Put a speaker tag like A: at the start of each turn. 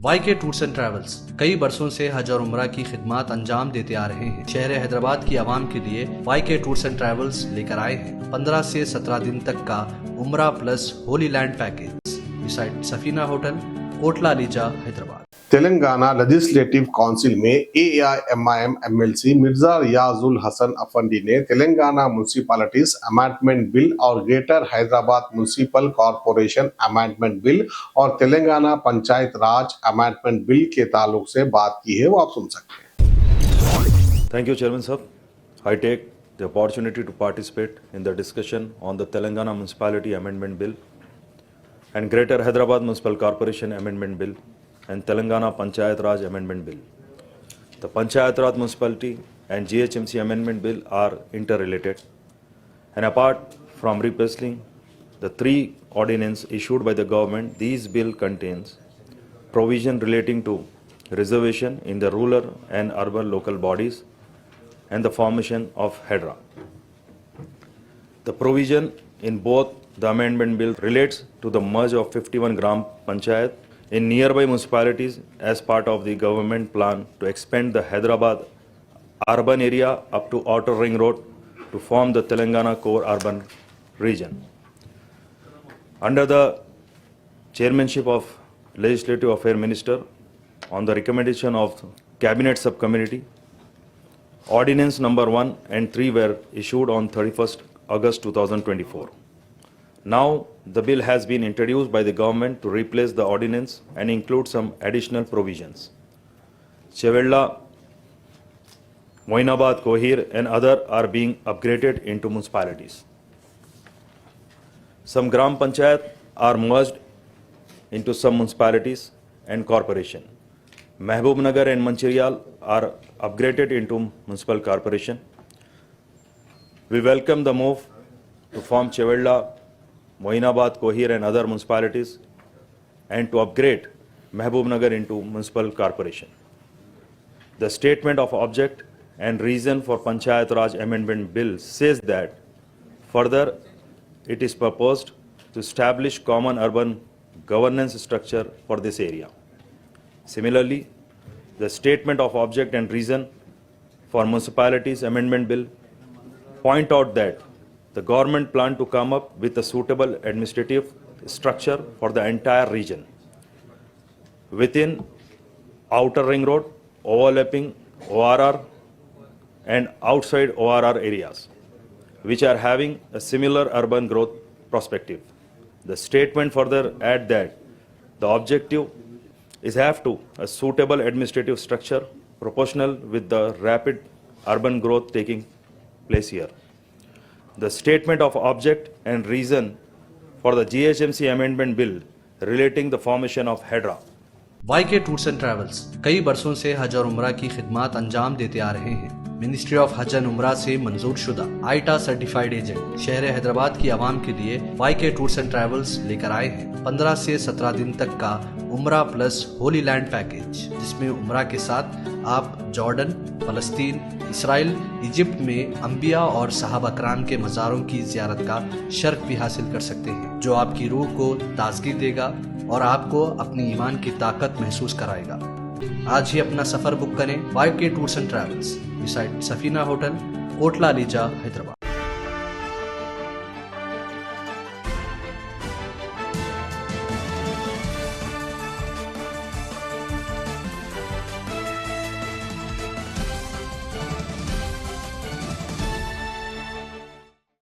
A: YK tours and travels कई बरसों से हज और उम्रा की खिदमत अंजाम देते आ रहे हैं। शहर हैदराबाद की आवाम के लिए YK टूर्स एंड ट्रैवल्स लेकर आए हैं 15 से 17 दिन तक का उम्रा plus Holi land package beside Safina hotel, Kotla ELISA, Hyderabad.
B: Telangana legislative council में AIMIM MLC मिर्जा रियाजुल हसन अफंडी ने तेलंगाना म्युनिसिपैलिटीज अमेंडमेंट बिल और greater Hyderabad municipal corporation amendment bill और तेलंगाना पंचायत राज अमेंडमेंट बिल के ताल्लुक से बात की है, वो आप सुन सकते हैं।
C: Thank you, Chairman Sir. I take the opportunity to participate in the discussion on the Telangana Municipality Amendment Bill and Greater Hyderabad Municipal Corporation Amendment Bill and Telangana Panchayat Raj Amendment Bill. The Panchayat Raj Municipality and GHMC Amendment Bill are interrelated, and apart from repealing the three ordinances issued by the government, these bill contains provision relating to reservation in the rural and urban local bodies and the formation of HEDRA. The provision in both the amendment bill relates to the merge of 51 Gram Panchayat in nearby municipalities as part of the government plan to expand the Hyderabad urban area up to Outer Ring Road to form the Telangana core urban region. Under the chairmanship of Legislative Affairs Minister, on the recommendation of Cabinet Subcommittee, Ordinance number 1 and 3 were issued on 31st August 2024. Now, the bill has been introduced by the government to replace the ordinance and include some additional provisions. Chevella, Moinabad, Kohir and other are being upgraded into municipalities. Some Gram Panchayat are merged into some municipalities and corporation. Mehboob Nagar and Mancherial are upgraded into municipal corporation. We welcome the move to form Chevella, Moinabad, Kohir and other municipalities and to upgrade Mehboob Nagar into municipal corporation. The statement of object and reason for Panchayat Raj Amendment Bill says that further it is proposed to establish common urban governance structure for this area. Similarly, the statement of object and reason for Municipalities Amendment Bill point out that the government plan to come up with a suitable administrative structure for the entire region within Outer Ring Road, overlapping ORR and outside ORR areas, which are having a similar urban growth perspective. The statement further adds that the objective is have to a suitable administrative structure proportional with the rapid urban growth taking place here. The statement of object and reason for the GHMC Amendment Bill relating the formation of HEDRA.
A: YK tours and travels कई बरसों से हज और उम्रा की खिदमत अंजाम देते आ रहे हैं। मिनिस्ट्री ऑफ हज एंड उम्रा से मंजूर शुदा आईटा सर्टिफाइड एजेंट शहर हैदराबाद की आवाम के लिए YK टूर्स एंड ट्रैवल्स लेकर आए हैं 15 से 17 दिन तक का उम्रा प्लस होली लैंड पैकेज, जिसमें उम्रा के साथ आप जॉर्डन, फलस्तीन, इसराइल, इजिप्ट में अंबिया और सहाबा कराम के मज़ारों की ज़ियारत का शर्फ भी हासिल कर सकते हैं, जो आपकी रूह को ताजगी देगा और आपको अपनी ईमान की ताकत महसूस कराएगा। आज ही अपना सफर बुक करें YK tours and travels beside Safina hotel, Kotla ELISA, Hyderabad.